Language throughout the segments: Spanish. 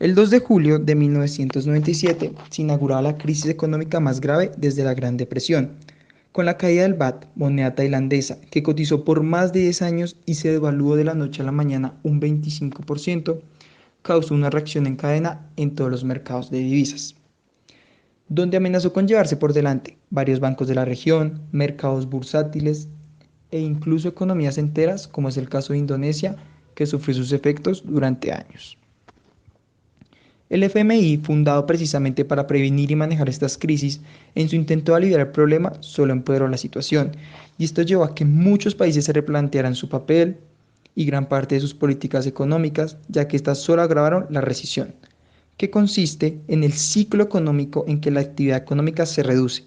El 2 de julio de 1997 se inauguraba la crisis económica más grave desde la Gran Depresión, con la caída del baht, moneda tailandesa, que cotizó por más de 10 años y se devaluó de la noche a la mañana un 25%, causó una reacción en cadena en todos los mercados de divisas, donde amenazó con llevarse por delante varios bancos de la región, mercados bursátiles e incluso economías enteras, como es el caso de Indonesia, que sufrió sus efectos durante años. El FMI, fundado precisamente para prevenir y manejar estas crisis, en su intento de aliviar el problema, solo empeoró la situación, y esto llevó a que muchos países se replantearan su papel y gran parte de sus políticas económicas, ya que estas solo agravaron la recesión, que consiste en el ciclo económico en que la actividad económica se reduce,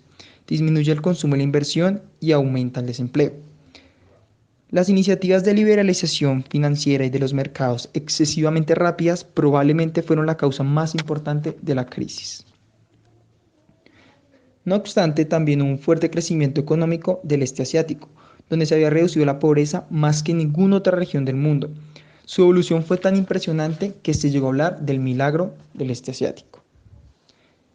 disminuye el consumo y la inversión y aumenta el desempleo. Las iniciativas de liberalización financiera y de los mercados excesivamente rápidas probablemente fueron la causa más importante de la crisis. No obstante, también hubo un fuerte crecimiento económico del este asiático, donde se había reducido la pobreza más que en ninguna otra región del mundo. Su evolución fue tan impresionante que se llegó a hablar del milagro del este asiático.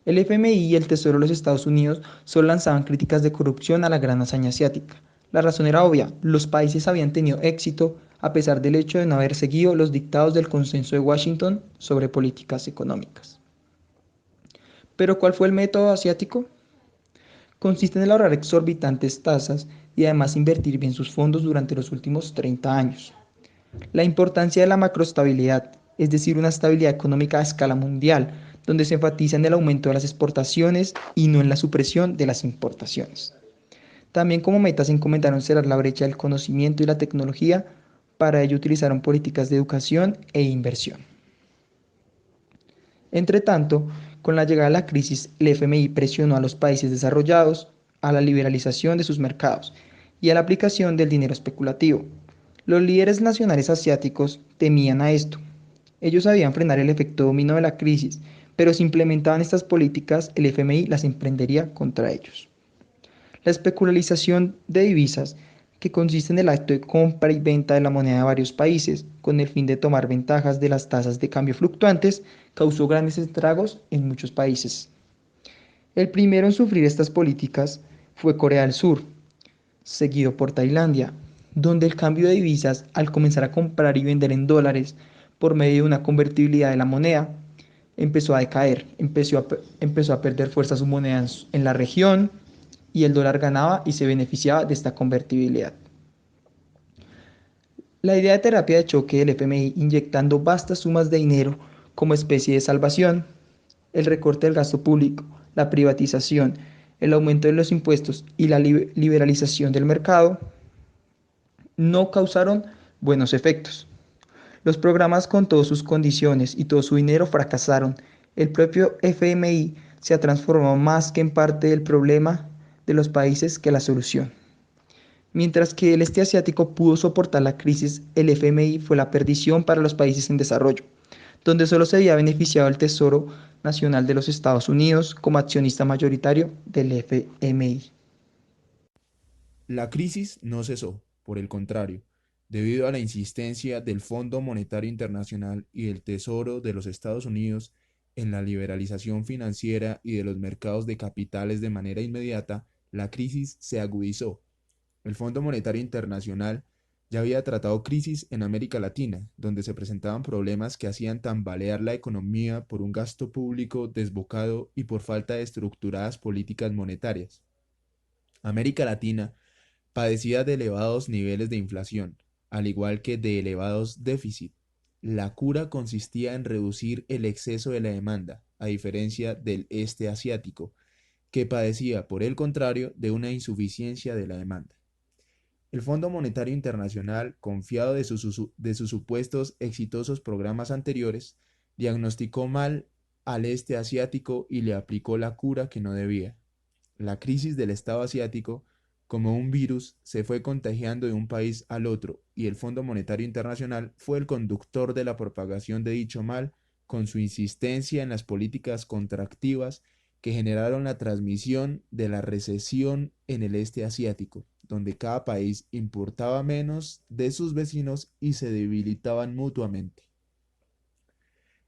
El FMI y el Tesoro de los Estados Unidos solo lanzaban críticas de corrupción a la gran hazaña asiática. La razón era obvia, los países habían tenido éxito a pesar del hecho de no haber seguido los dictados del consenso de Washington sobre políticas económicas. Pero ¿cuál fue el método asiático? Consiste en el ahorrar exorbitantes tasas y además invertir bien sus fondos durante los últimos 30 años. La importancia de la macroestabilidad, es decir, una estabilidad económica a escala mundial, donde se enfatiza en el aumento de las exportaciones y no en la supresión de las importaciones. También como metas se encomendaron cerrar la brecha del conocimiento y la tecnología, para ello utilizaron políticas de educación e inversión. Entre tanto, con la llegada de la crisis, el FMI presionó a los países desarrollados a la liberalización de sus mercados y a la aplicación del dinero especulativo. Los líderes nacionales asiáticos temían a esto. Ellos sabían frenar el efecto dominó de la crisis, pero si implementaban estas políticas, el FMI las emprendería contra ellos. La especularización de divisas, que consiste en el acto de compra y venta de la moneda de varios países, con el fin de tomar ventajas de las tasas de cambio fluctuantes, causó grandes estragos en muchos países. El primero en sufrir estas políticas fue Corea del Sur, seguido por Tailandia, donde el cambio de divisas, al comenzar a comprar y vender en dólares por medio de una convertibilidad de la moneda, empezó a decaer, empezó a perder fuerza su moneda en la región, y el dólar ganaba y se beneficiaba de esta convertibilidad. La idea de terapia de choque del FMI, inyectando vastas sumas de dinero como especie de salvación, el recorte del gasto público, la privatización, el aumento de los impuestos y la liberalización del mercado, no causaron buenos efectos. Los programas con todas sus condiciones y todo su dinero fracasaron. El propio FMI se ha transformado más que en parte del problema de los países que la solución. Mientras que el este asiático pudo soportar la crisis, el FMI fue la perdición para los países en desarrollo, donde solo se había beneficiado el Tesoro Nacional de los Estados Unidos como accionista mayoritario del FMI. La crisis no cesó, por el contrario, debido a la insistencia del Fondo Monetario Internacional y del Tesoro de los Estados Unidos en la liberalización financiera y de los mercados de capitales de manera inmediata, la crisis se agudizó. El Fondo Monetario Internacional ya había tratado crisis en América Latina, donde se presentaban problemas que hacían tambalear la economía por un gasto público desbocado y por falta de estructuradas políticas monetarias. América Latina padecía de elevados niveles de inflación, al igual que de elevados déficits. La cura consistía en reducir el exceso de la demanda, a diferencia del este asiático, que padecía, por el contrario, de una insuficiencia de la demanda. El Fondo Monetario Internacional, confiado de sus supuestos exitosos programas anteriores, diagnosticó mal al este asiático y le aplicó la cura que no debía. La crisis del Estado asiático, como un virus, se fue contagiando de un país al otro y el Fondo Monetario Internacional fue el conductor de la propagación de dicho mal con su insistencia en las políticas contractivas que generaron la transmisión de la recesión en el este asiático, donde cada país importaba menos de sus vecinos y se debilitaban mutuamente.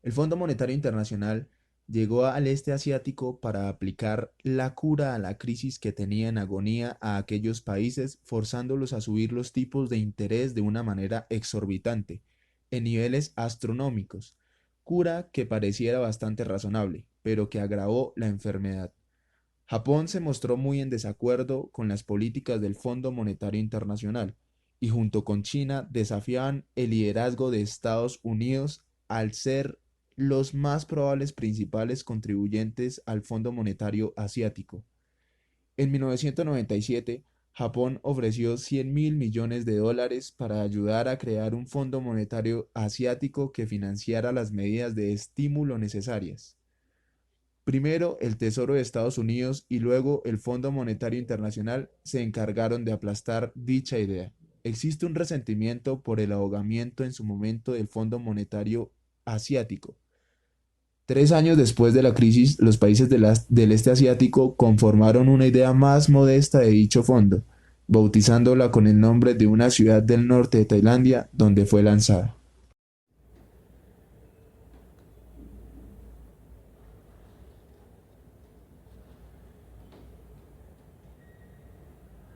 El Fondo Monetario Internacional llegó al este asiático para aplicar la cura a la crisis que tenía en agonía a aquellos países, forzándolos a subir los tipos de interés de una manera exorbitante, en niveles astronómicos, cura que pareciera bastante razonable, pero que agravó la enfermedad. Japón se mostró muy en desacuerdo con las políticas del Fondo Monetario Internacional y junto con China desafiaban el liderazgo de Estados Unidos al ser los más probables principales contribuyentes al Fondo Monetario Asiático. En 1997, Japón ofreció 100.000 millones de dólares para ayudar a crear un Fondo Monetario Asiático que financiara las medidas de estímulo necesarias. Primero el Tesoro de Estados Unidos y luego el Fondo Monetario Internacional se encargaron de aplastar dicha idea. Existe un resentimiento por el ahogamiento en su momento del Fondo Monetario Asiático. 3 años después de la crisis, los países del este asiático conformaron una idea más modesta de dicho fondo, bautizándola con el nombre de una ciudad del norte de Tailandia donde fue lanzada.